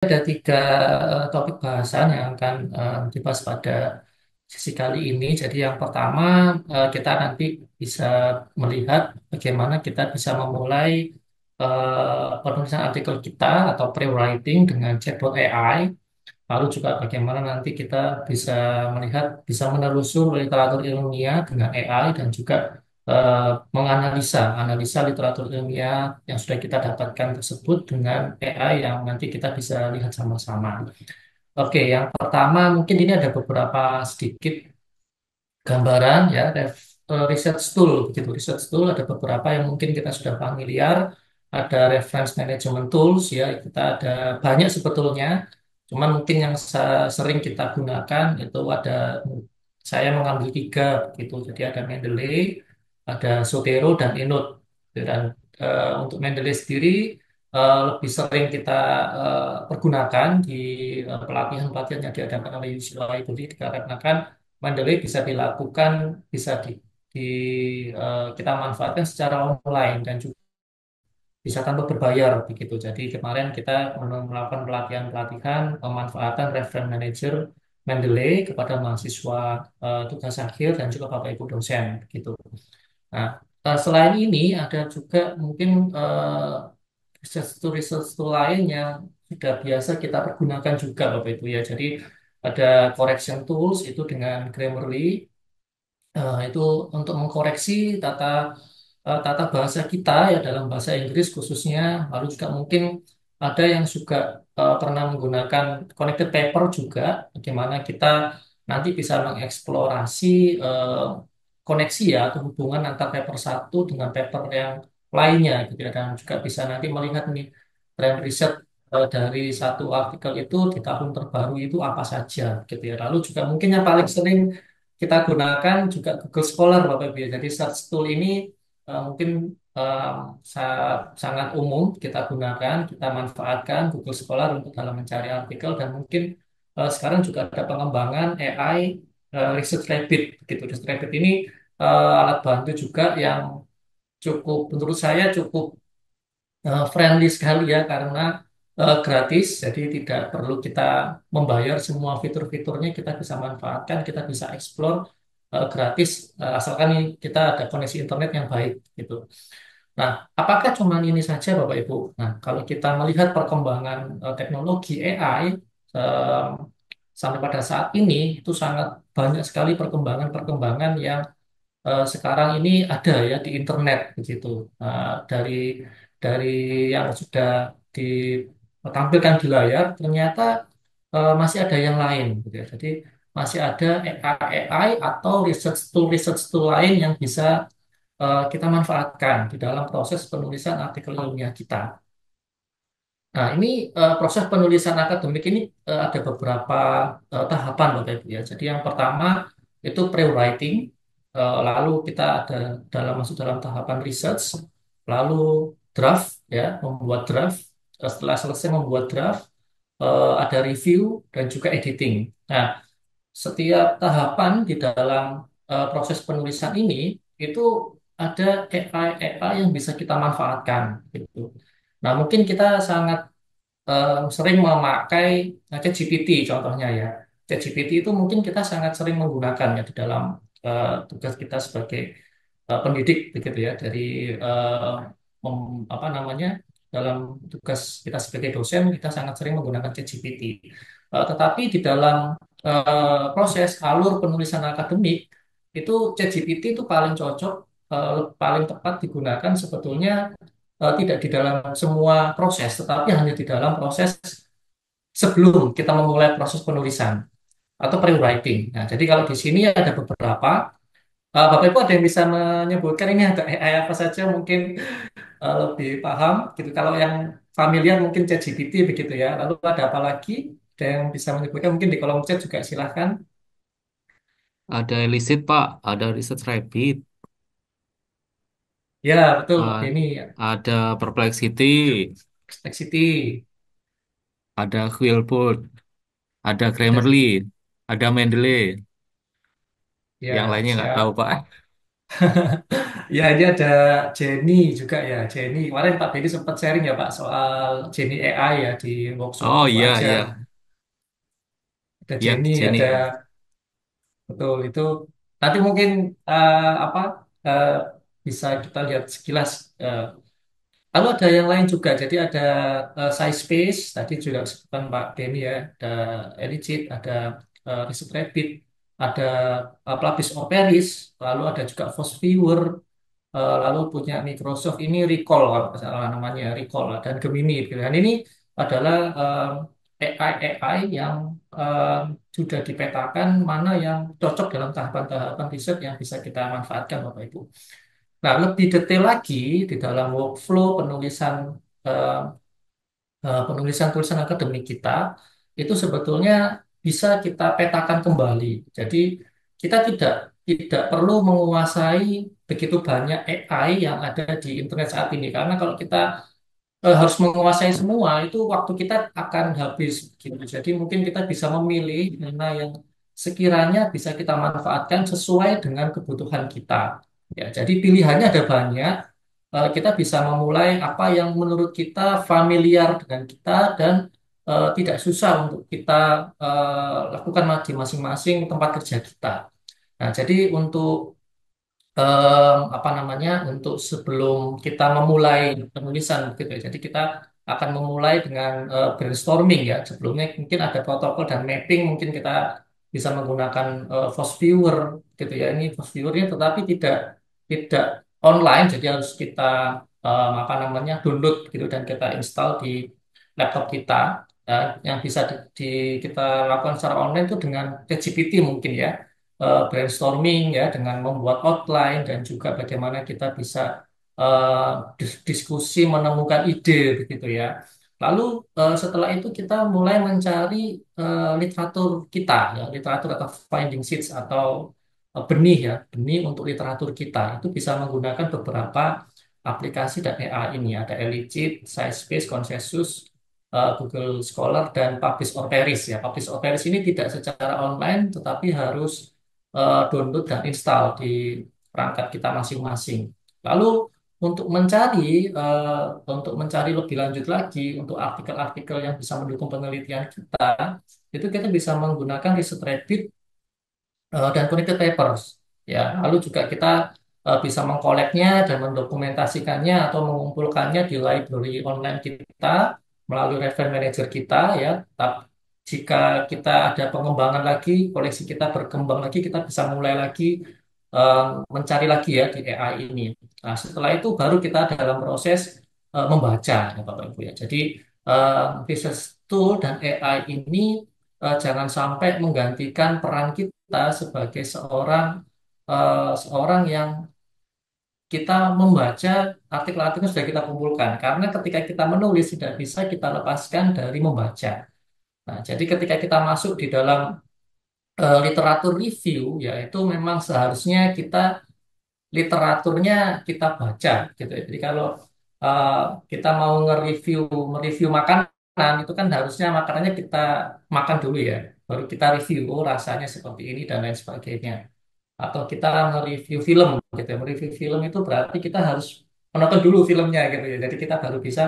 Ada tiga topik bahasan yang akan dibahas pada sesi kali ini. Jadi yang pertama kita nanti bisa melihat bagaimana kita bisa memulai penulisan artikel kita atau pre-writing dengan chatbot AI. Lalu juga bagaimana nanti kita bisa melihat, bisa menelusur literatur ilmiah dengan AI dan juga analisa literatur ilmiah yang sudah kita dapatkan tersebut dengan AI yang nanti kita bisa lihat sama-sama. Oke, yang pertama mungkin ini ada beberapa sedikit gambaran ya research tool begitu. Research tool ada beberapa yang mungkin kita sudah familiar. Ada reference management tools ya, kita ada banyak sebetulnya. Cuman mungkin yang sering kita gunakan itu ada, saya mengambil tiga gitu. Jadi ada Mendeley, ada Zotero dan Inode. Dan untuk Mendeley sendiri lebih sering kita pergunakan di pelatihan-pelatihan yang diadakan oleh UCLA itu dikarenakan Mendeley bisa dilakukan, bisa kita manfaatkan secara online dan juga bisa tanpa berbayar begitu. Jadi kemarin kita melakukan pelatihan-pelatihan pemanfaatan reference manager Mendeley kepada mahasiswa tugas akhir dan juga Bapak Ibu dosen gitu. Nah, selain ini ada juga mungkin research tool lain yang sudah biasa kita pergunakan juga Bapak Ibu ya. Jadi ada correction tools itu dengan Grammarly. Itu untuk mengkoreksi tata bahasa kita ya dalam bahasa Inggris khususnya. Lalu juga mungkin ada yang juga pernah menggunakan connected paper juga, bagaimana kita nanti bisa mengeksplorasi eh, koneksi ya atau hubungan antar paper satu dengan paper yang lainnya gitu ya. Dan juga bisa nanti melihat nih tren riset dari satu artikel itu di tahun terbaru itu apa saja gitu ya. Lalu juga mungkin yang paling sering kita gunakan juga Google Scholar Bapak Ibu ya. Jadi search tool ini mungkin eh, sangat umum kita gunakan, kita manfaatkan Google Scholar untuk dalam mencari artikel dan mungkin sekarang juga ada pengembangan AI Research Rabbit gitu. Research Rabbit ini alat bantu juga yang cukup menurut saya cukup friendly sekali ya karena gratis, jadi tidak perlu kita membayar semua fitur-fiturnya, kita bisa manfaatkan, kita bisa explore gratis asalkan kita ada koneksi internet yang baik gitu. Nah, apakah cuma ini saja Bapak Ibu? Nah, kalau kita melihat perkembangan teknologi AI eh, sampai pada saat ini itu sangat banyak sekali perkembangan-perkembangan yang sekarang ini ada ya di internet begitu. Dari yang sudah ditampilkan di layar ternyata masih ada yang lain gitu ya. Jadi masih ada AI atau research tool lain yang bisa kita manfaatkan di dalam proses penulisan artikel ilmiah kita. Nah, ini proses penulisan akademik ini ada beberapa tahapan Bapak Ibu ya. Jadi yang pertama itu pre-writing. Lalu kita ada masuk dalam tahapan research, lalu draft ya, membuat draft. Setelah selesai membuat draft, ada review dan juga editing. Nah, setiap tahapan di dalam proses penulisan ini itu ada AI yang bisa kita manfaatkan gitu. Nah, mungkin kita sangat sering memakai ChatGPT contohnya ya. ChatGPT itu mungkin kita sangat sering menggunakannya di dalam tugas kita sebagai pendidik begitu ya dari eh, apa namanya dalam tugas kita sebagai dosen kita sangat sering menggunakan ChatGPT. Tetapi di dalam proses alur penulisan akademik itu ChatGPT itu paling cocok paling tepat digunakan sebetulnya tidak di dalam semua proses, tetapi hanya di dalam proses sebelum kita memulai proses penulisan atau pre-writing. Nah, jadi kalau di sini ada beberapa, Bapak Ibu ada yang bisa menyebutkan ini ada AI apa saja mungkin lebih paham gitu. Kalau yang familiar mungkin ChatGPT begitu ya. Lalu ada apa lagi? Ada yang bisa menyebutkan mungkin di kolom chat juga silahkan. Ada Elisit, Pak. Ada Research Rabbit. Ya, betul. Ah, Ini ada Perplexity. Perplexity. Ada Quillbot. Ada Ada Grammarly. Ada Mendeley. Yang ya lainnya nggak tahu, siap. Pak. Ya, ini ada Jenny juga ya. Jenny, kemarin Pak Benny sempat sharing ya Pak soal Jenny AI ya di workshop Oh aku iya ajar. iya Ada iya Jenny, ada Jenny. betul itu. Nanti mungkin apa eh, bisa kita lihat sekilas. eh, Lalu ada yang lain juga. Jadi ada Size Space, tadi juga disebutkan Pak Denny ya. Ada Eligit, ada Reset Rabbit, ada Pelapis Operis, lalu ada juga Force Viewer, lalu punya Microsoft ini Recall kalau nggak salah namanya Recall dan Gemini gitu. Dan ini adalah AI yang sudah dipetakan mana yang cocok dalam tahapan-tahapan riset yang bisa kita manfaatkan Bapak Ibu. Nah, lebih detail lagi di dalam workflow eh, penulisan tulisan akademik kita itu sebetulnya bisa kita petakan kembali. Jadi kita tidak perlu menguasai begitu banyak AI yang ada di internet saat ini karena kalau kita harus menguasai semua itu waktu kita akan habis gitu. Jadi mungkin kita bisa memilih mana yang sekiranya bisa kita manfaatkan sesuai dengan kebutuhan kita. Ya, jadi pilihannya ada banyak. Kita bisa memulai apa yang menurut kita familiar dengan kita dan tidak susah untuk kita lakukan di masing-masing tempat kerja kita. Nah, jadi untuk apa namanya untuk sebelum kita memulai penulisan gitu ya. Jadi kita akan memulai dengan brainstorming ya. Sebelumnya mungkin ada protokol dan mapping mungkin kita bisa menggunakan Force Viewer gitu ya. Ini Force Viewernya tetapi tidak online jadi harus kita apa namanya download gitu dan kita install di laptop kita. Yang bisa kita lakukan secara online itu dengan ChatGPT mungkin ya brainstorming ya dengan membuat outline dan juga bagaimana kita bisa diskusi menemukan ide begitu ya. Lalu setelah itu kita mulai mencari literatur kita ya literatur atau finding sheets atau benih ya benih untuk literatur kita itu bisa menggunakan beberapa aplikasi dan AI ini ada Eligit, SciSpace, Consensus, Google Scholar dan Publish or Perish ya. Publish or Perish ini tidak secara online tetapi harus download dan install di perangkat kita masing-masing. Lalu untuk mencari lebih lanjut lagi untuk artikel-artikel yang bisa mendukung penelitian kita, itu kita bisa menggunakan Research Rabbit dan connected papers. Ya, lalu juga kita bisa mengkoleknya dan mendokumentasikannya atau mengumpulkannya di library online kita melalui reference manager kita ya. Jika kita ada pengembangan lagi, koleksi kita berkembang lagi, kita bisa mulai lagi eh, mencari lagi ya di AI ini. Nah, setelah itu baru kita dalam proses membaca ya Bapak Ibu ya. Jadi research tool dan AI ini jangan sampai menggantikan peran kita sebagai seorang yang kita membaca artikel-artikel yang sudah kita kumpulkan. Karena ketika kita menulis tidak bisa kita lepaskan dari membaca. Nah, jadi ketika kita masuk di dalam literatur review, ya itu memang seharusnya kita literaturnya kita baca gitu ya. Jadi kalau uh, kita mau mereview makanan itu kan harusnya makanannya kita makan dulu ya, baru kita review oh rasanya seperti ini dan lain sebagainya. Atau kita mereview film gitu ya. Mereview film itu berarti kita harus menonton dulu filmnya gitu ya. Jadi kita baru bisa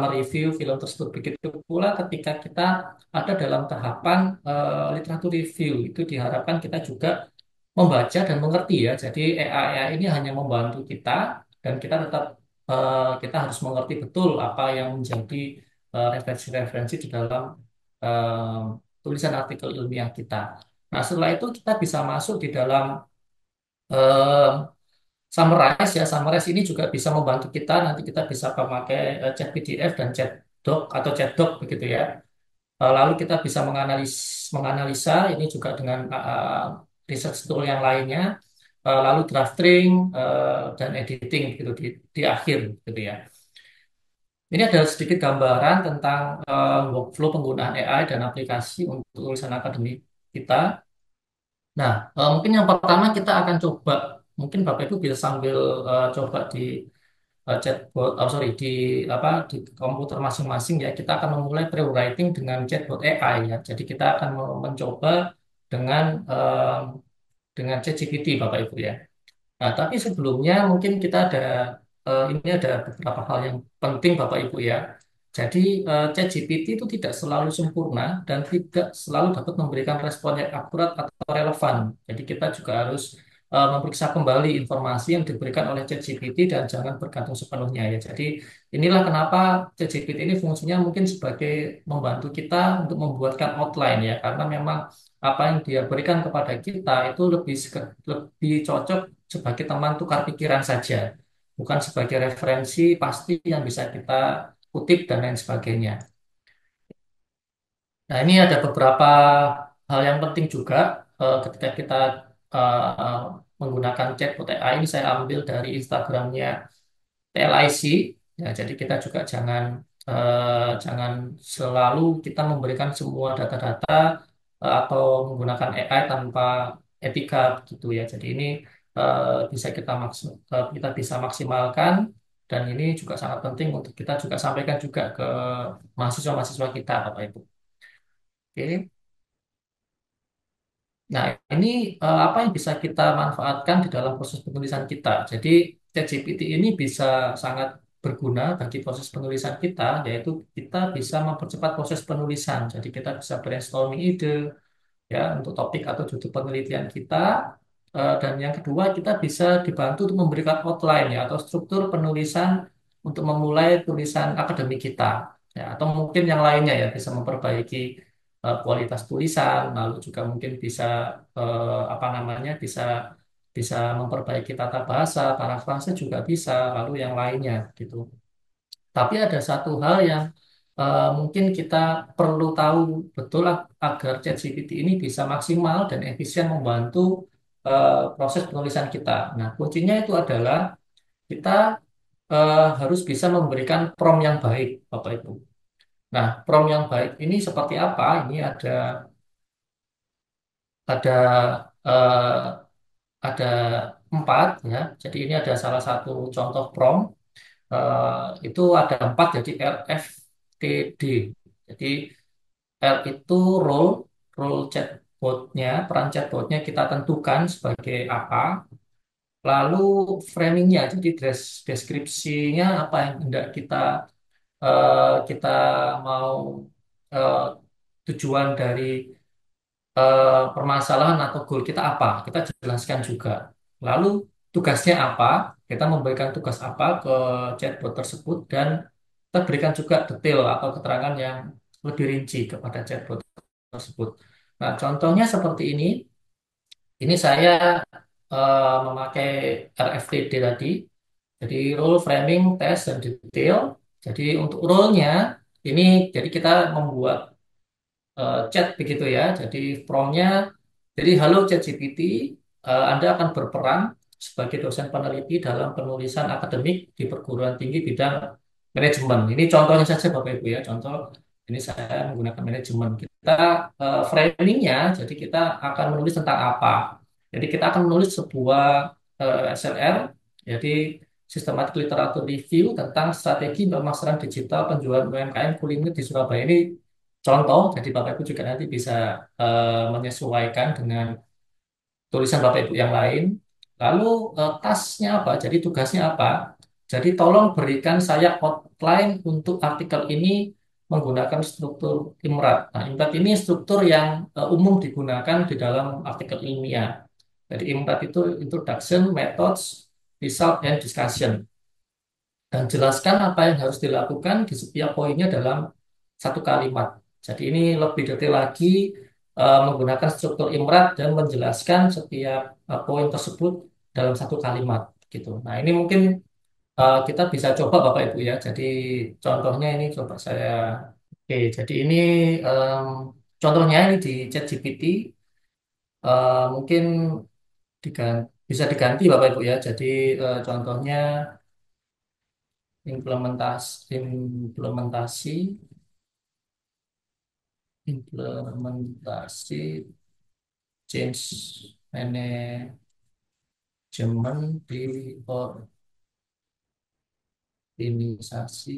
mereview film tersebut. Begitu pula ketika kita ada dalam tahapan literatur review itu diharapkan kita juga membaca dan mengerti ya. Jadi AI ini hanya membantu kita dan kita tetap kita harus mengerti betul apa yang menjadi referensi-referensi di dalam eh, tulisan artikel ilmiah kita. Nah, setelah itu kita bisa masuk di dalam eh, summarize ya. Summarize ini juga bisa membantu kita. Nanti kita bisa memakai chat PDF dan chat doc atau chat doc begitu ya. Lalu kita bisa menganalisa ini juga dengan research tool yang lainnya. Lalu drafting dan editing gitu di akhir gitu ya. Ini ada sedikit gambaran tentang workflow penggunaan AI dan aplikasi untuk tulisan akademik kita. Nah, mungkin yang pertama kita akan coba, mungkin Bapak Ibu bisa sambil coba di chatbot, oh sorry, di apa di komputer masing-masing ya. Kita akan memulai pre-writing dengan chatbot AI ya. Jadi kita akan mencoba dengan ChatGPT Bapak Ibu ya. Nah, tapi sebelumnya mungkin kita ada ini ada beberapa hal yang penting Bapak Ibu ya. Jadi ChatGPT itu tidak selalu sempurna dan tidak selalu dapat memberikan respon yang akurat atau relevan. Jadi kita juga harus memeriksa kembali informasi yang diberikan oleh ChatGPT dan jangan bergantung sepenuhnya ya. Jadi inilah kenapa ChatGPT ini fungsinya mungkin sebagai membantu kita untuk membuatkan outline ya, karena memang apa yang dia berikan kepada kita itu lebih cocok sebagai teman tukar pikiran saja, bukan sebagai referensi pasti yang bisa kita kutip dan lain sebagainya. Nah, ini ada beberapa hal yang penting juga ketika kita eh, menggunakan chatbot AI. Ini saya ambil dari Instagramnya TLIC. Ya, jadi kita juga jangan selalu kita memberikan semua data-data atau menggunakan AI tanpa etika gitu ya. Jadi ini kita bisa maksimalkan dan ini juga sangat penting untuk kita juga sampaikan juga ke mahasiswa-mahasiswa kita Bapak Ibu. Oke. Nah, ini apa yang bisa kita manfaatkan di dalam proses penulisan kita. Jadi, ChatGPT ini bisa sangat berguna bagi proses penulisan kita, yaitu kita bisa mempercepat proses penulisan. Jadi, kita bisa brainstorming ide, ya untuk topik atau judul penelitian kita. Dan yang kedua, kita bisa dibantu untuk memberikan outline ya atau struktur penulisan untuk memulai tulisan akademik kita. Ya, atau mungkin yang lainnya ya bisa memperbaiki kualitas tulisan, lalu juga mungkin bisa apa namanya bisa bisa memperbaiki tata bahasa, parafrase juga bisa, lalu yang lainnya gitu. Tapi ada satu hal yang mungkin kita perlu tahu betul agar ChatGPT ini bisa maksimal dan efisien membantu proses penulisan kita. Nah, kuncinya itu adalah kita harus bisa memberikan prompt yang baik, Bapak Ibu. Nah, prompt yang baik ini seperti apa? Ini ada eh, ada empat ya. Jadi ini ada salah satu contoh prompt. Itu ada empat jadi RFTD. Jadi R itu role chatbotnya, peran chatbotnya kita tentukan sebagai apa. Lalu framingnya, jadi deskripsinya apa yang hendak kita mau eh, tujuan dari permasalahan atau goal kita apa, kita jelaskan juga. Lalu tugasnya apa, kita memberikan tugas apa ke chatbot tersebut dan kita berikan juga detail atau keterangan yang lebih rinci kepada chatbot tersebut. Nah, contohnya seperti ini. Ini saya memakai RFTD tadi. Jadi role, framing, test, dan detail. Jadi untuk role-nya ini jadi kita membuat chat begitu ya. Jadi prompt-nya, jadi halo ChatGPT, Anda akan berperan sebagai dosen peneliti dalam penulisan akademik di perguruan tinggi bidang manajemen. Ini contohnya saja Bapak Ibu ya, contoh ini saya menggunakan manajemen. Kita framing-nya, jadi kita akan menulis tentang apa. Jadi kita akan menulis sebuah SLR, jadi Systematic Literature Review tentang strategi pemasaran digital penjualan UMKM kuliner di Surabaya. Ini contoh, jadi Bapak Ibu juga nanti bisa menyesuaikan dengan tulisan Bapak Ibu yang lain. Lalu tasnya apa? Jadi tugasnya apa? Jadi tolong berikan saya outline untuk artikel ini menggunakan struktur IMRAT. Nah, IMRAT ini struktur yang umum digunakan di dalam artikel ilmiah. Jadi IMRAT itu Introduction, Methods, Result, and Discussion dan jelaskan apa yang harus dilakukan di setiap poinnya dalam satu kalimat. Jadi ini lebih detail lagi menggunakan struktur IMRAT dan menjelaskan setiap poin tersebut dalam satu kalimat gitu. Nah, ini mungkin kita bisa coba Bapak Ibu ya. Jadi contohnya ini coba saya Oke, jadi ini em, contohnya ini di ChatGPT mungkin bisa diganti Bapak Ibu ya. Jadi contohnya implementasi implementasi change management di organisasi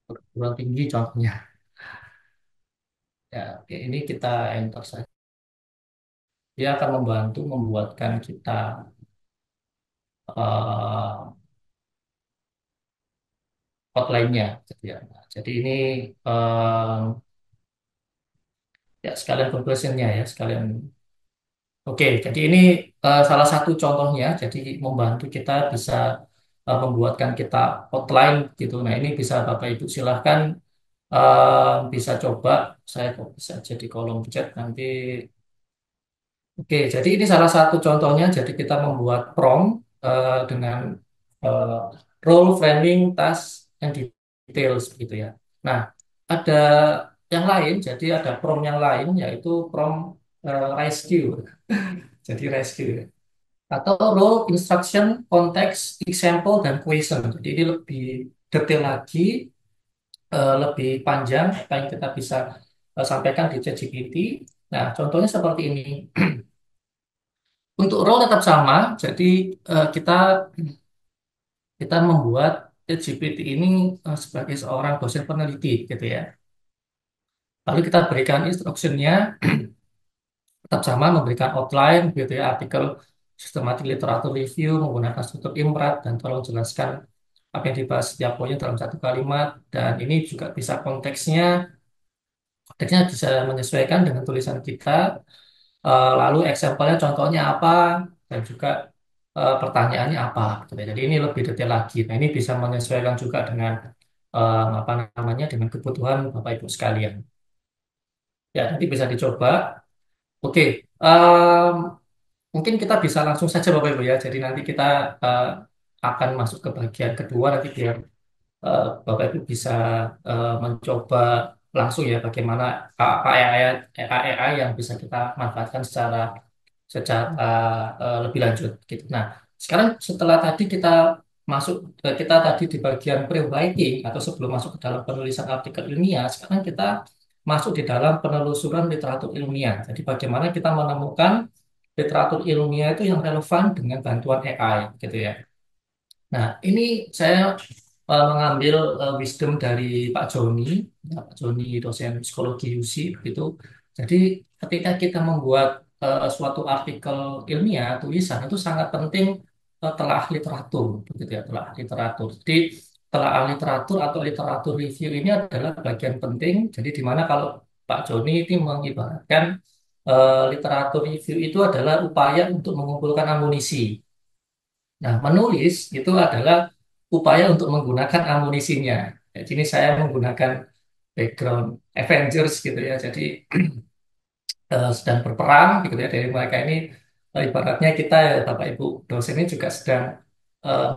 perguruan tinggi contohnya. Ya, oke, ini kita enter saja. dia akan membantu membuatkan kita uh, outline-nya, gitu ya. Nah, jadi ini ya sekalian conclusion-nya ya, sekalian. Oke, jadi ini salah satu contohnya. Jadi membantu kita bisa membuatkan kita outline gitu. Nah, ini bisa Bapak Ibu silahkan bisa coba. Saya kok bisa jadi kolom chat nanti. Oke, jadi ini salah satu contohnya. Jadi kita membuat prompt dengan eh, role framing, task, and details begitu ya. Nah, ada yang lain. Jadi ada prompt yang lain yaitu prompt rescue. Jadi rescue atau role, instruction, konteks, example, dan question. Jadi ini lebih detail lagi, lebih panjang apa yang kita bisa sampaikan di ChatGPT. Nah, contohnya seperti ini. Untuk role tetap sama, jadi kita kita membuat ChatGPT ini sebagai seorang dosen peneliti, gitu ya. Lalu kita berikan instruksinya tetap sama, memberikan outline, gitu ya, artikel systematic literature review menggunakan struktur IMPRAT dan tolong jelaskan apa yang dibahas setiap poinnya dalam satu kalimat. Dan ini juga bisa konteksnya bisa menyesuaikan dengan tulisan kita. Lalu example-nya contohnya apa dan juga pertanyaannya apa, gitu ya. Jadi ini lebih detail lagi. Nah, ini bisa menyesuaikan juga dengan apa namanya, dengan kebutuhan Bapak Ibu sekalian. Ya, nanti bisa dicoba. Oke, em, mungkin kita bisa langsung saja Bapak Ibu ya. Jadi nanti kita eh, akan masuk ke bagian kedua nanti biar Bapak Ibu bisa mencoba langsung ya bagaimana AI yang bisa kita manfaatkan secara lebih lanjut gitu. Nah, sekarang setelah tadi kita masuk kita tadi di bagian pre-writing atau sebelum masuk ke dalam penulisan artikel ilmiah, sekarang kita masuk di dalam penelusuran literatur ilmiah. Jadi bagaimana kita menemukan literatur ilmiah itu yang relevan dengan bantuan AI gitu ya. Nah, ini saya mengambil wisdom dari Pak Joni, ya, Pak Joni dosen psikologi USI gitu. Jadi ketika kita membuat suatu artikel ilmiah, tulisan itu sangat penting telah literatur, begitu ya, telah literatur. Jadi telah literatur atau literatur review ini adalah bagian penting. Jadi di mana kalau Pak Joni ini mengibaratkan literatur review itu adalah upaya untuk mengumpulkan amunisi. Nah, menulis itu adalah upaya untuk menggunakan amunisinya. Jadi ini saya menggunakan background Avengers gitu ya. Jadi sedang berperang gitu ya. Dari mereka ini ibaratnya kita ya, Bapak Ibu dosen ini juga sedang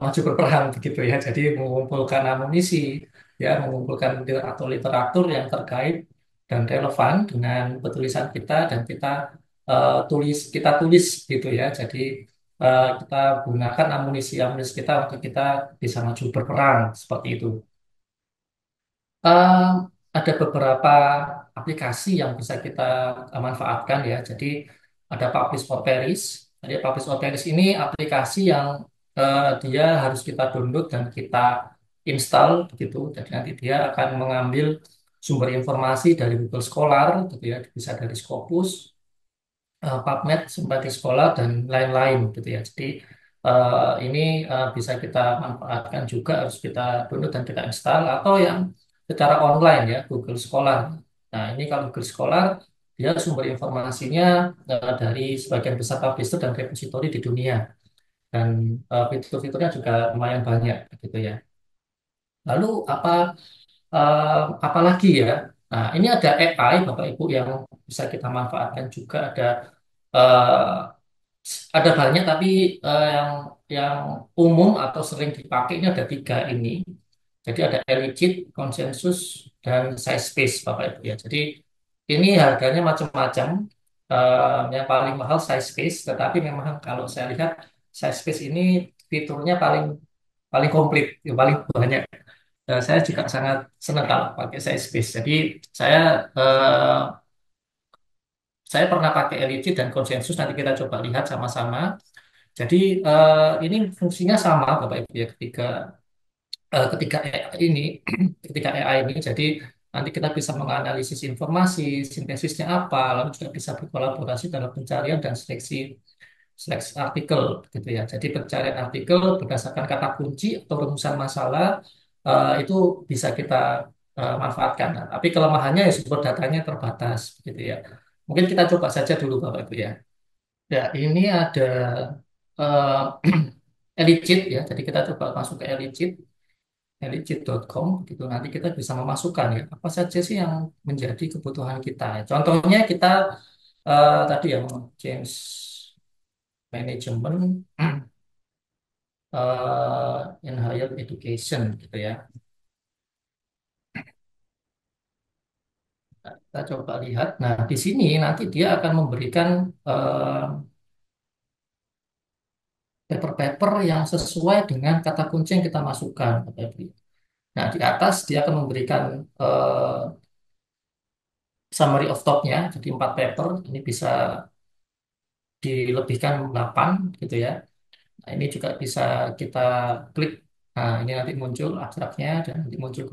maju berperang begitu ya. Jadi mengumpulkan amunisi ya, mengumpulkan literatur yang terkait dan relevan dengan penulisan kita dan kita tulis gitu ya. Jadi kita gunakan amunisi kita untuk kita bisa maju berperang seperti itu. Eh, ada beberapa aplikasi yang bisa kita manfaatkan ya. Jadi ada Publish or Perish. Jadi Publish or Perish ini aplikasi yang dia harus kita download dan kita install begitu. Jadi nanti dia akan mengambil sumber informasi dari Google Scholar, gitu ya, bisa dari Scopus, PubMed sebagai sekolah dan lain-lain gitu ya. Jadi ini bisa kita manfaatkan juga harus kita download dan kita install atau yang secara online ya Google Scholar. Nah ini kalau Google Scholar dia sumber informasinya dari sebagian besar publisher dan repository di dunia dan fitur-fiturnya juga lumayan banyak gitu ya. Lalu apalagi ya? Nah ini ada AI Bapak Ibu yang bisa kita manfaatkan juga ada banyak tapi yang umum atau sering dipakai ini ada tiga ini. Jadi ada Eligit, konsensus, dan size space Bapak Ibu ya. Jadi ini harganya macam-macam. Yang paling mahal size space, tetapi memang kalau saya lihat size space ini fiturnya paling paling komplit, ya, paling banyak. Saya juga sangat senang kalau pakai size space. Jadi saya eh, saya pernah pakai Eligit dan konsensus. Nanti kita coba lihat sama-sama. Jadi ini fungsinya sama Bapak Ibu ya ketika AI ini ketika AI ini. Jadi Nanti kita bisa menganalisis informasi, sintesisnya apa, lalu juga bisa berkolaborasi dalam pencarian dan seleksi seleksi artikel gitu ya. Jadi pencarian artikel berdasarkan kata kunci atau rumusan masalah itu bisa kita manfaatkan. Nah, tapi kelemahannya ya sumber datanya terbatas gitu ya. Mungkin kita coba saja dulu Bapak Ibu ya. Ya, ini ada uh, Eligit ya. Jadi kita coba masuk ke Eligit, eligit.com gitu. Nanti kita bisa memasukkan ya apa saja sih yang menjadi kebutuhan kita. Contohnya kita tadi ya change management in higher education gitu ya. Kita coba lihat. Nah, di sini nanti dia akan memberikan eh, paper-paper yang sesuai dengan kata kunci yang kita masukkan, Bapak Ibu. Nah, di atas dia akan memberikan eh, summary of top-nya, jadi 4 paper. Ini bisa dilebihkan 8 gitu ya. Nah, ini juga bisa kita klik. Nah, ini nanti muncul abstraknya dan nanti muncul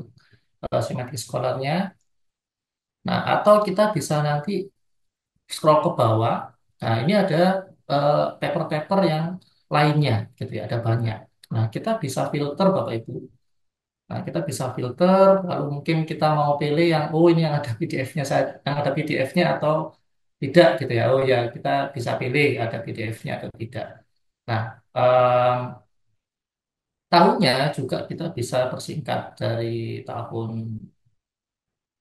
semantik scholar-nya. Nah, atau kita bisa nanti scroll ke bawah. Nah, ini ada paper-paper yang lainnya gitu ya, ada banyak. Nah, kita bisa filter Bapak Ibu. Nah, kita bisa filter, lalu mungkin kita mau pilih yang, oh ini yang ada PDF-nya saya, yang ada PDF-nya atau tidak gitu ya. Oh ya, kita bisa pilih ada PDF-nya atau tidak. Nah, tahunnya juga kita bisa persingkat dari tahun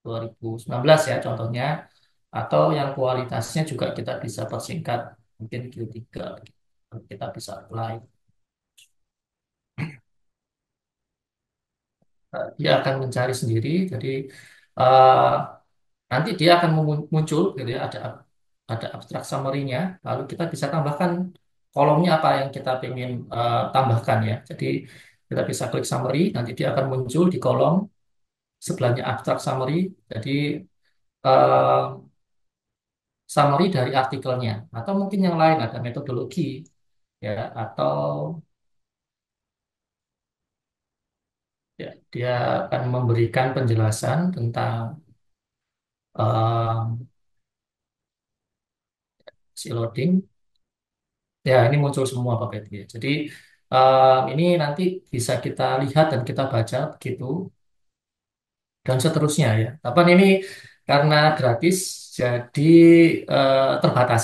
2019 ya contohnya, atau yang kualitasnya juga kita bisa persingkat mungkin Q3 kita bisa apply. Dia akan mencari sendiri, jadi eh, nanti dia akan muncul gitu ya, ada abstrak summary-nya, lalu kita bisa tambahkan kolomnya apa yang kita ingin tambahkan ya. Jadi kita bisa klik summary, nanti dia akan muncul di kolom sebelahnya abstrak summary. Jadi eh, summary dari artikelnya, atau mungkin yang lain ada metodologi ya, atau ya, dia akan memberikan penjelasan tentang eh, si loading. Ya, ini muncul semua Bapak Ibu ya. Jadi ini nanti bisa kita lihat dan kita baca begitu dan seterusnya ya. Tapi ini karena gratis jadi terbatas.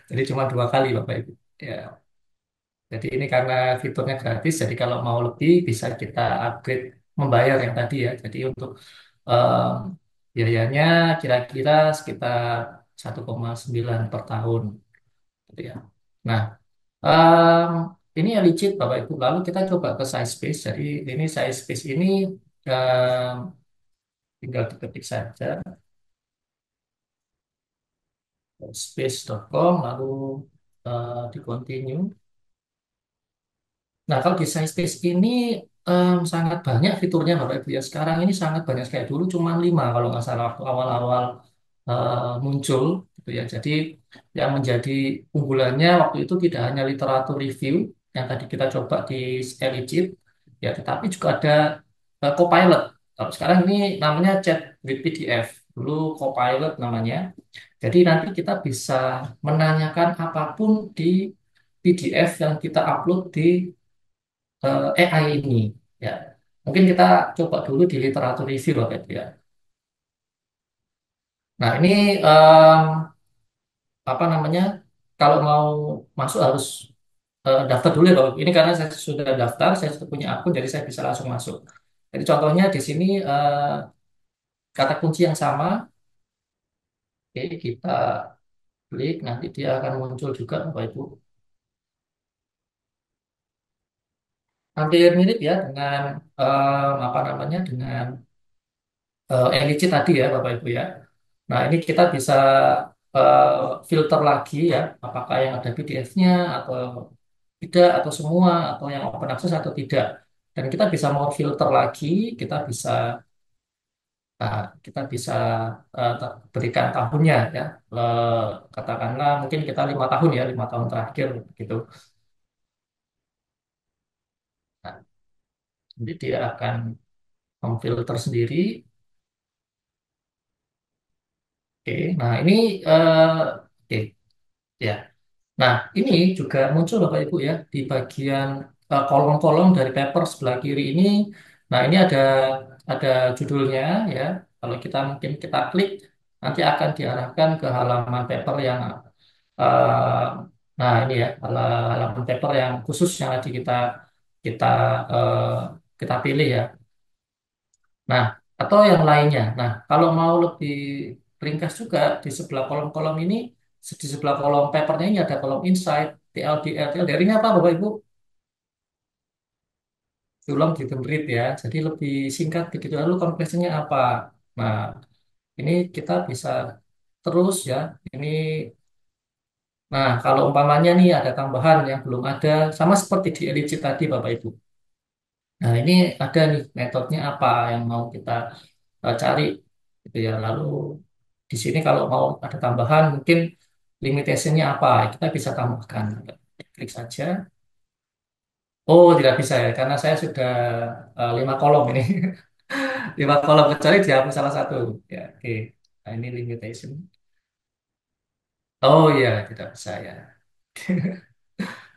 Jadi cuma 2 kali Bapak Ibu. Ya, jadi ini karena fiturnya gratis, jadi kalau mau lebih bisa kita upgrade membayar yang tadi ya. Jadi untuk em, biayanya kira-kira sekitar 1,9 per tahun gitu ya. Nah, em, ini ya licit Bapak Ibu. Lalu kita coba ke size space. Jadi ini size space ini em, tinggal diketik saja space.com lalu di continue. Nah, kalau di Space ini sangat banyak fiturnya Bapak Ibu ya. Sekarang ini sangat banyak kayak dulu cuma 5 kalau nggak salah waktu awal-awal muncul gitu ya. Jadi yang menjadi unggulannya waktu itu tidak hanya literatur review yang tadi kita coba di Eligit ya, tetapi juga ada Copilot. Kalau sekarang ini namanya Chat with PDF. Dulu Copilot namanya. Jadi nanti kita bisa menanyakan apapun di PDF yang kita upload di AI ini ya. Mungkin kita coba dulu di literatur review Bapak Ibu ya. Nah, ini apa namanya? Kalau mau masuk harus daftar dulu ya Bapak Ibu. Ini karena saya sudah daftar, saya sudah punya akun jadi saya bisa langsung masuk. Jadi contohnya di sini kata kunci yang sama, oke, kita klik nanti dia akan muncul juga Bapak Ibu. Hampir mirip ya dengan apa namanya dengan LIC tadi ya Bapak Ibu ya. Nah, ini kita bisa eh, filter lagi ya, apakah yang ada PDF-nya atau tidak, atau semua, atau yang open access atau tidak. Dan kita bisa mau filter lagi, kita bisa nah, kita bisa berikan tahunnya ya. Katakanlah mungkin kita 5 tahun ya, 5 tahun terakhir gitu. Nah, jadi dia akan memfilter sendiri. Oke, nah ini oke ya. Nah, ini juga muncul Bapak Ibu ya di bagian kolom-kolom dari paper sebelah kiri ini. Nah, ini ada judulnya ya. Kalau kita mungkin kita klik nanti akan diarahkan ke halaman paper yang eh, nah ini ya halaman paper yang khusus yang tadi kita eh, kita pilih ya. Nah, atau yang lainnya. Nah, kalau mau lebih ringkas juga di sebelah kolom-kolom ini, di sebelah kolom papernya ini ada kolom insight, TLDR. TLDR ini apa Bapak Ibu? Too long didn't read ya. Jadi lebih singkat begitu. Lalu conclusion-nya apa? Nah, ini kita bisa terus ya. Ini, nah kalau umpamanya nih ada tambahan yang belum ada, sama seperti di LIC tadi Bapak Ibu. Nah, ini ada nih metodenya apa yang mau kita cari gitu ya. Lalu di sini kalau mau ada tambahan mungkin limitationnya apa kita bisa tambahkan. Klik saja. Oh tidak bisa ya karena saya sudah 5 kolom ini. 5 kolom kecuali dihapus salah satu. Ya oke. Nah, ini limitation. Oh iya tidak bisa ya.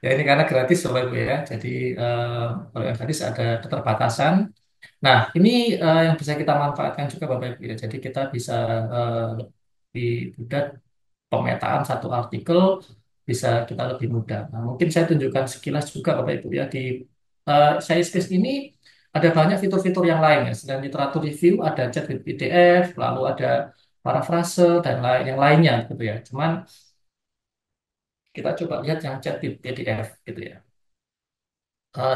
Ya ini karena gratis Bapak Ibu ya. Jadi kalau yang gratis ada keterbatasan. Nah, ini yang bisa kita manfaatkan juga Bapak Ibu ya. Jadi kita bisa lebih mudah pemetaan satu artikel bisa kita lebih mudah. Nah, mungkin saya tunjukkan sekilas juga Bapak Ibu ya di Sciencebase ini ada banyak fitur-fitur yang lain ya. Selain literatur review ada chat with PDF, lalu ada parafrase dan lain yang lainnya gitu ya. Cuman kita coba lihat yang chat with PDF gitu ya.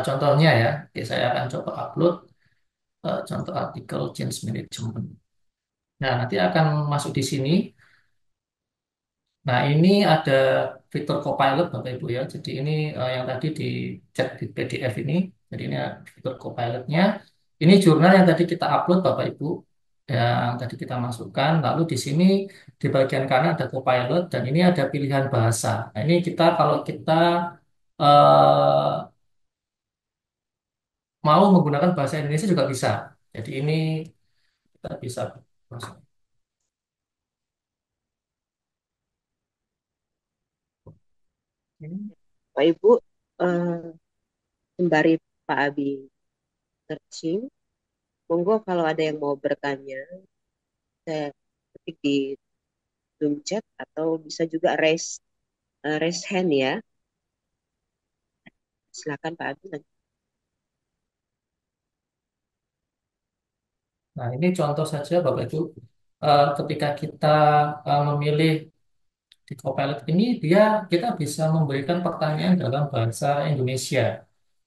Contohnya ya, oke, saya akan coba upload contoh artikel change management. Nah, nanti akan masuk di sini. Nah, ini ada fitur Copilot Bapak Ibu ya. Jadi ini yang tadi di chat di PDF ini. Jadi ini fitur Copilotnya. Ini jurnal yang tadi kita upload Bapak Ibu. Yang tadi kita masukkan. Lalu di sini di bagian kanan ada Copilot dan ini ada pilihan bahasa. Nah, ini kita kalau kita eh, mau menggunakan bahasa Indonesia juga bisa. Jadi ini kita bisa. Pak Ibu, eh, sembari Pak Abi searching, monggo kalau ada yang mau bertanya, saya ketik di Zoom chat atau bisa juga raise hand ya. Silakan Pak Abi. Nah, ini contoh saja Bapak Ibu. Ketika kita memilih di Copilot ini, kita bisa memberikan pertanyaan dalam bahasa Indonesia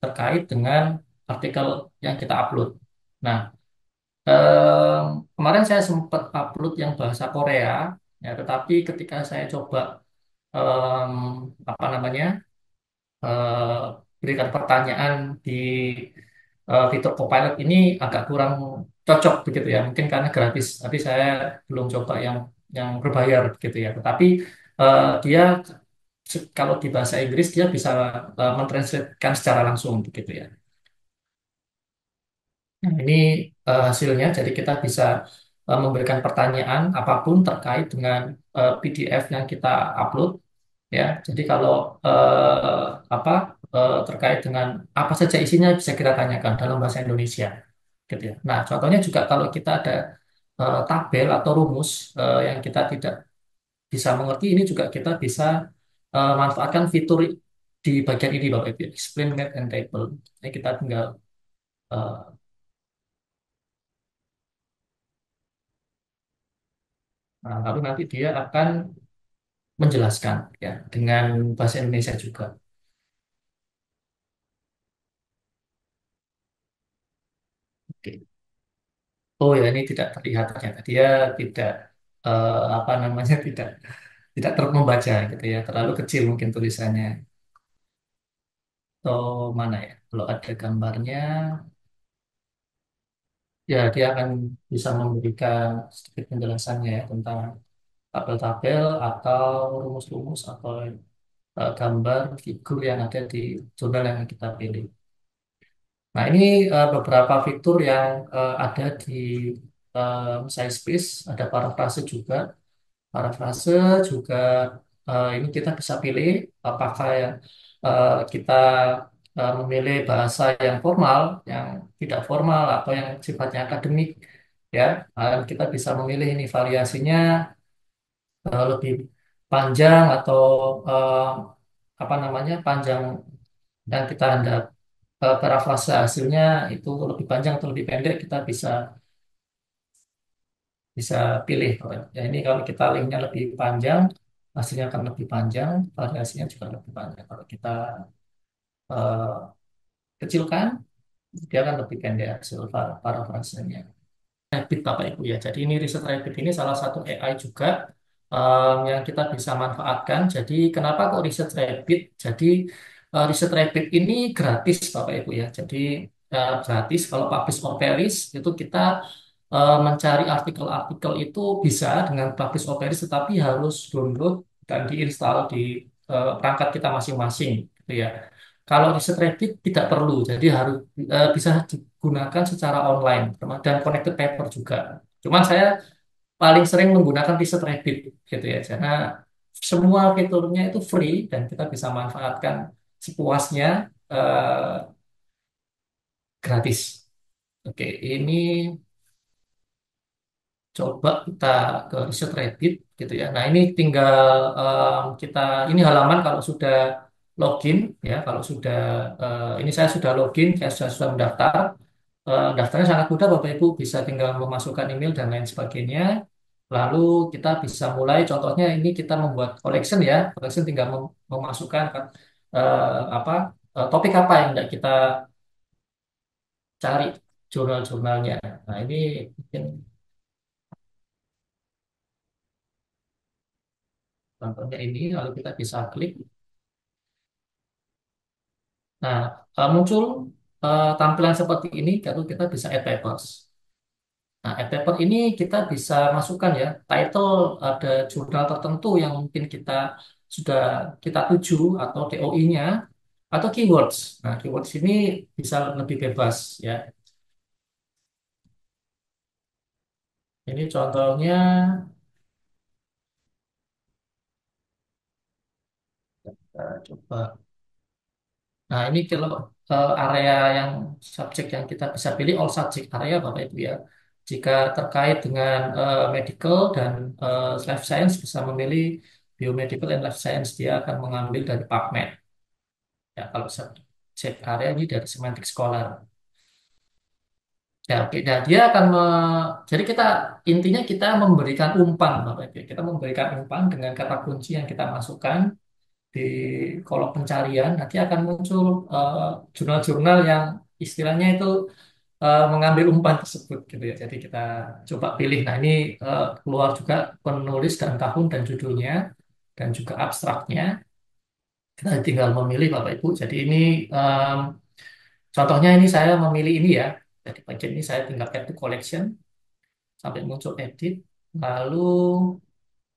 terkait dengan artikel yang kita upload. Nah, kemarin saya sempat upload yang bahasa Korea, ya, tetapi ketika saya coba em, apa namanya eh, berikan pertanyaan di fitur Copilot ini agak kurang cocok begitu ya. Mungkin karena gratis, tapi saya belum coba yang berbayar gitu ya. Tetapi dia kalau di bahasa Inggris dia bisa mentranslatekan secara langsung begitu ya. Nah, ini hasilnya. Jadi kita bisa memberikan pertanyaan apapun terkait dengan PDF yang kita upload ya. Jadi kalau apa terkait dengan apa saja isinya bisa kita tanyakan dalam bahasa Indonesia, gitu ya. Nah, contohnya juga kalau kita ada tabel atau rumus yang kita tidak bisa mengerti, ini juga kita bisa manfaatkan fitur di bagian ini, Bapak Ibu, explain map and table. Jadi kita tinggal eh, nah, lalu nanti dia akan menjelaskan ya dengan bahasa Indonesia juga. Oke. Oh ya, ini tidak terlihat ternyata dia tidak apa namanya tidak termembaca gitu ya, terlalu kecil mungkin tulisannya. Atau mana ya? Kalau ada gambarnya, ya dia akan bisa memberikan sedikit penjelasannya ya tentang tabel-tabel atau rumus-rumus atau gambar figur yang ada di jurnal yang kita pilih. Nah, ini beberapa fitur yang ada di Sciencebase, ada parafrase juga. Parafrase juga ini kita bisa pilih apakah yang kita memilih bahasa yang formal, yang tidak formal, atau yang sifatnya akademik, ya. Kita bisa memilih ini variasinya lebih panjang atau eh, apa namanya panjang yang kita hendak parafrase hasilnya itu lebih panjang atau lebih pendek kita bisa bisa pilih. Ya, ini kalau kita linknya lebih panjang, hasilnya akan lebih panjang, variasinya juga lebih panjang. Kalau kita eh, kecilkan, dia akan lebih pendek hasil parafrasenya. Rabbit Bapak Ibu ya. Jadi ini riset Rabbit ini salah satu AI juga yang kita bisa manfaatkan. Jadi kenapa kok riset Rabbit? Jadi riset Rabbit ini gratis Bapak Ibu ya. Jadi gratis kalau publish or perish itu kita mencari artikel-artikel itu bisa dengan publish or perish tetapi harus download dan diinstal di perangkat kita masing-masing gitu ya. Kalau riset Rabbit tidak perlu, jadi harus bisa digunakan secara online dan connected paper juga. Cuman saya paling sering menggunakan riset Rabbit gitu ya, karena semua fiturnya itu free dan kita bisa manfaatkan sepuasnya gratis. Oke, ini coba kita ke riset Reddit gitu ya. Nah, ini tinggal kita ini halaman kalau sudah login ya, kalau sudah ini saya sudah login, saya sudah mendaftar. Daftarnya sangat mudah Bapak Ibu, bisa tinggal memasukkan email dan lain sebagainya. Lalu kita bisa mulai contohnya ini kita membuat collection ya. Collection tinggal memasukkan apa topik apa yang tidak kita cari jurnal-jurnalnya. Nah, ini mungkin contohnya ini, lalu kita bisa klik. Nah, muncul tampilan seperti ini, lalu kita bisa add papers. Nah, add paper ini kita bisa masukkan ya, title ada jurnal tertentu yang mungkin kita sudah kita tuju atau DOI-nya, atau keywords. Nah, keywords ini bisa lebih bebas ya. Ini contohnya, coba. Nah, ini kalau area yang subjek yang kita bisa pilih all subject area Bapak Ibu ya. Jika terkait dengan medical dan life science bisa memilih biomedical and life science dia akan mengambil dari PubMed. Ya, kalau subjek area ini dari semantic scholar. Ya, oke. Nah, dia akan jadi kita intinya kita memberikan umpan Bapak Ibu. Kita memberikan umpan dengan kata kunci yang kita masukkan di kolom pencarian nanti akan muncul jurnal-jurnal yang istilahnya itu mengambil umpan tersebut gitu ya. Jadi kita coba pilih. Nah ini keluar juga penulis dan tahun dan judulnya dan juga abstraknya. Kita tinggal memilih Bapak Ibu. Jadi ini em, contohnya ini saya memilih ini ya. Jadi bagian ini saya tinggal add to collection sampai muncul edit. Lalu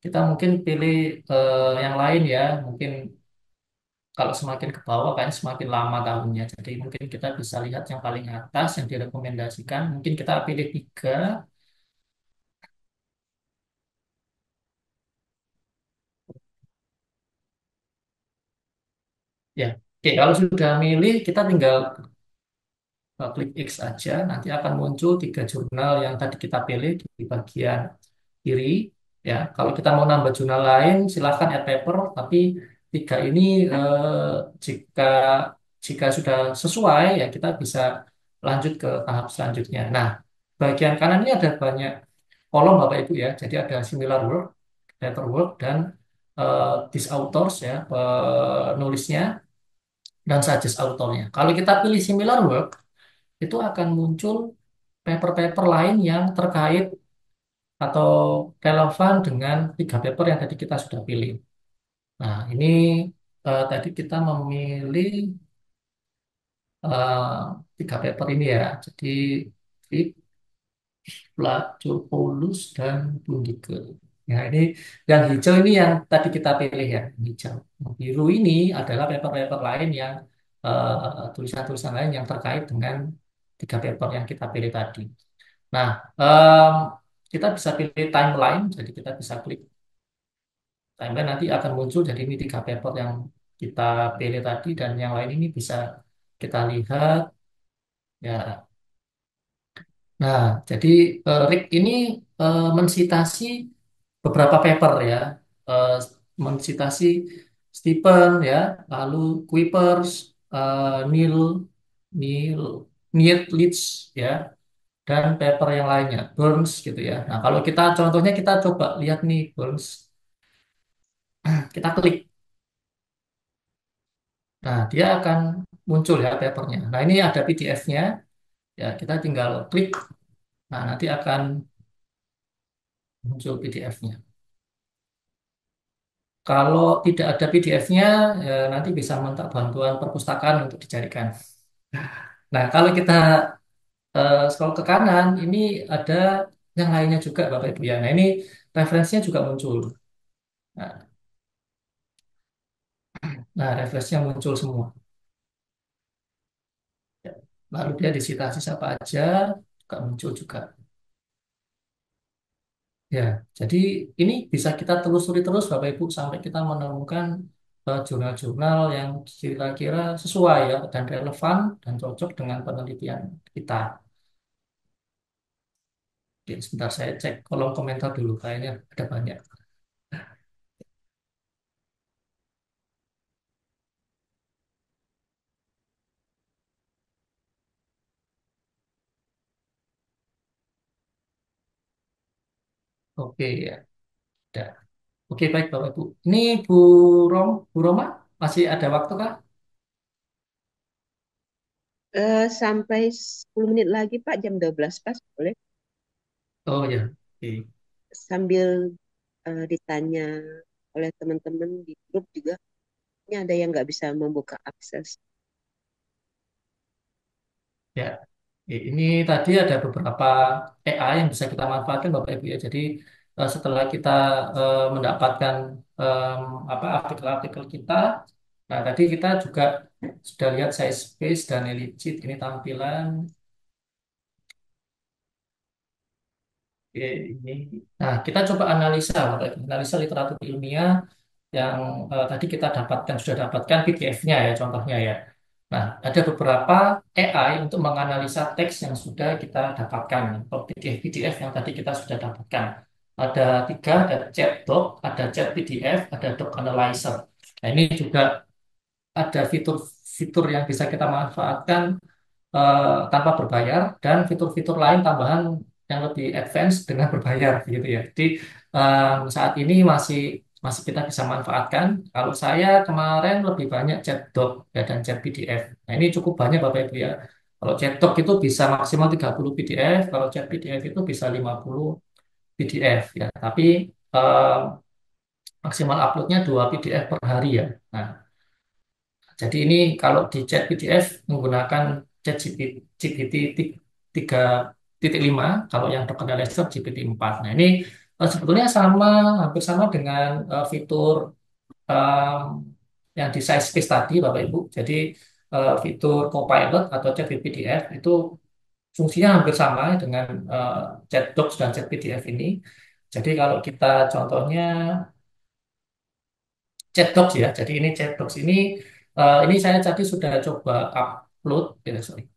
kita mungkin pilih yang lain ya. Mungkin kalau semakin ke bawah kan semakin lama tahunnya. Jadi mungkin kita bisa lihat yang paling atas yang direkomendasikan. Mungkin kita pilih tiga. Ya, oke. Kalau sudah milih, kita tinggal klik X aja. Nanti akan muncul tiga jurnal yang tadi kita pilih di bagian kiri. Ya, kalau kita mau nambah jurnal lain, silahkan add paper. Tapi tiga ini jika jika sudah sesuai, ya kita bisa lanjut ke tahap selanjutnya. Nah, bagian kanan ini ada banyak kolom Bapak Ibu ya. Jadi ada similar work, better work, dan these authors ya, penulisnya dan suggest autornya. Kalau kita pilih similar work, itu akan muncul paper-paper lain yang terkait atau relevan dengan tiga paper yang tadi kita sudah pilih. Nah, ini tadi kita memilih eh, tiga paper ini ya. Jadi Fit, Placophilus, dan Bundige. Nah, ini yang hijau ini yang tadi kita pilih ya, yang hijau. Yang biru ini adalah paper-paper lain yang tulisan-tulisan lain yang terkait dengan tiga paper yang kita pilih tadi. Nah, kita bisa pilih timeline, jadi kita bisa klik. timeline nanti akan muncul. Jadi ini tiga paper yang kita pilih tadi dan yang lain ini bisa kita lihat ya. Nah, jadi Rick ini mensitasi beberapa paper ya, Eh, mensitasi Stephen ya, lalu Kuipers, Neil, Neil, Needlitz ya, dan paper yang lainnya, Burns gitu ya. Nah, kalau kita contohnya kita coba lihat nih Burns, kita klik, nah dia akan muncul ya papernya. Nah, ini ada PDF-nya, ya kita tinggal klik, nah nanti akan muncul PDF-nya. Kalau tidak ada PDF-nya, ya nanti bisa minta bantuan perpustakaan untuk dicarikan. Nah, kalau kita scroll ke kanan, ini ada yang lainnya juga, Bapak Ibu ya. Nah, ini referensinya juga muncul. Nah, referensinya muncul semua. Ya. Lalu dia disitasi siapa aja, juga muncul juga. Ya, jadi ini bisa kita telusuri terus, Bapak Ibu, sampai kita menemukan jurnal-jurnal yang kira-kira sesuai ya, dan relevan dan cocok dengan penelitian kita. Oke, sebentar saya cek kolom komentar dulu. Kayaknya ada banyak. Oke, ya. Ada. Oke, baik Bapak Ibu. Ini Bu Bu Roma masih ada waktu kah? Sampai 10 menit lagi Pak, jam 12 pas boleh. Oh ya. Oke. Sambil ditanya oleh teman-teman di grup juga, ini ada yang nggak bisa membuka akses. Ya. Oke, ini tadi ada beberapa AI yang bisa kita manfaatkan Bapak Ibu ya. Jadi setelah kita mendapatkan em, apa artikel-artikel kita, nah tadi kita juga sudah lihat size space dan Eligit ini tampilan. Oke, ini. Nah, kita coba analisa, Bapak Ibu. Analisa literatur ilmiah yang tadi kita dapatkan, sudah dapatkan PDF-nya ya, contohnya ya. Nah, ada beberapa AI untuk menganalisa teks yang sudah kita dapatkan, atau PDF-PDF yang tadi kita sudah dapatkan. Ada tiga, ada chat doc, ada chat PDF, ada doc analyzer. Nah, ini juga ada fitur-fitur yang bisa kita manfaatkan tanpa berbayar dan fitur-fitur lain tambahan yang lebih advance dengan berbayar gitu ya. Jadi saat ini masih masih kita bisa manfaatkan. Kalau saya kemarin lebih banyak chat doc ya, dan chat PDF. Nah, ini cukup banyak Bapak Ibu ya. Kalau chat doc itu bisa maksimal 30 PDF, kalau chat PDF itu bisa 50 PDF ya. Tapi eh, maksimal uploadnya 2 PDF per hari ya. Nah, jadi ini kalau di chat PDF menggunakan chat GPT 3.5, kalau yang terkena Alexa GPT 4. Nah ini sebetulnya sama, hampir sama dengan fitur em, yang di Size Space tadi, Bapak Ibu. Jadi fitur Copilot atau chat PDF itu fungsinya hampir sama dengan chat docs dan chat PDF ini. Jadi kalau kita contohnya chat docs ya. Jadi ini chat docs ini saya tadi sudah coba upload, sorry,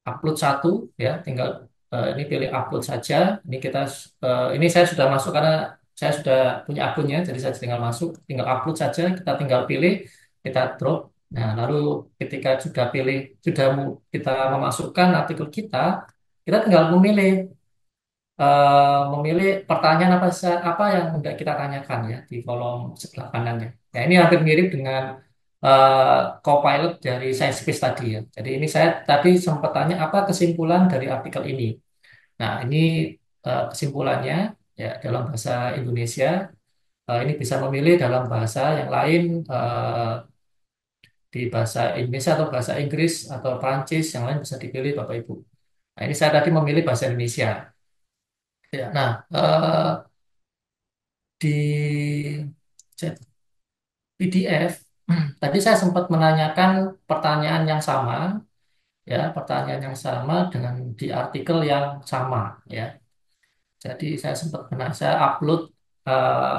upload satu ya. Tinggal ini pilih upload saja. Ini ini saya sudah masuk karena saya sudah punya akunnya, jadi saya tinggal masuk, tinggal upload saja. Kita tinggal pilih, kita drop. Nah, lalu ketika sudah pilih, kita memasukkan artikel kita tinggal memilih pertanyaan apa yang hendak kita tanyakan ya di kolom sebelah kanannya. Nah, ini hampir mirip dengan Copilot dari Sciencebase tadi ya. Jadi ini saya tadi sempat tanya apa kesimpulan dari artikel ini. Nah, ini kesimpulannya ya dalam bahasa Indonesia. Ini bisa memilih dalam bahasa yang lain, di bahasa Indonesia atau bahasa Inggris atau Prancis yang lain bisa dipilih Bapak Ibu. Nah, ini saya tadi memilih bahasa Indonesia. Ya, nah, di chat PDF, tadi saya sempat menanyakan pertanyaan yang sama, ya, pertanyaan yang sama dengan di artikel yang sama, ya. Jadi saya upload.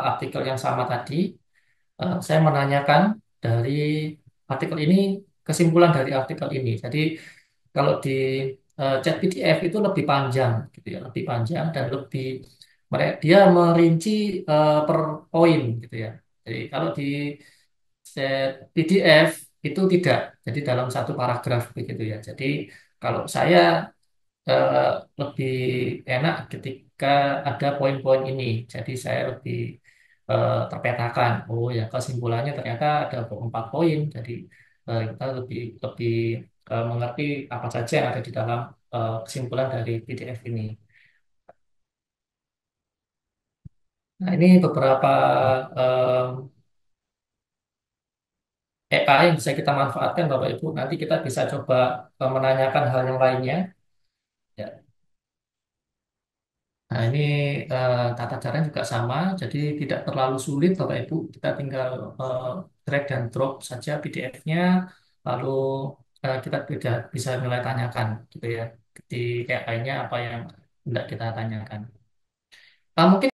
artikel yang sama tadi, saya menanyakan dari artikel ini, kesimpulan dari artikel ini. Jadi kalau di chat PDF itu lebih panjang, gitu ya, lebih panjang dan lebih dia merinci per poin, gitu ya. Jadi kalau di chat PDF itu tidak, jadi dalam satu paragraf begitu ya. Jadi kalau saya eh, lebih enak ketika ada poin-poin ini. Jadi saya lebih terpetakan. Oh ya, kesimpulannya ternyata ada 4 poin. Jadi kita lebih lebih mengerti apa saja yang ada di dalam kesimpulan dari PDF ini. Nah, ini beberapa AI yang bisa kita manfaatkan, Bapak Ibu. Nanti kita bisa coba menanyakan hal yang lainnya. Ya. Nah, ini tata caranya juga sama, jadi tidak terlalu sulit Bapak Ibu. Kita tinggal drag dan drop saja PDF-nya, lalu kita bisa mulai tanyakan gitu ya. Di AI-nya apa yang hendak kita tanyakan. Mungkin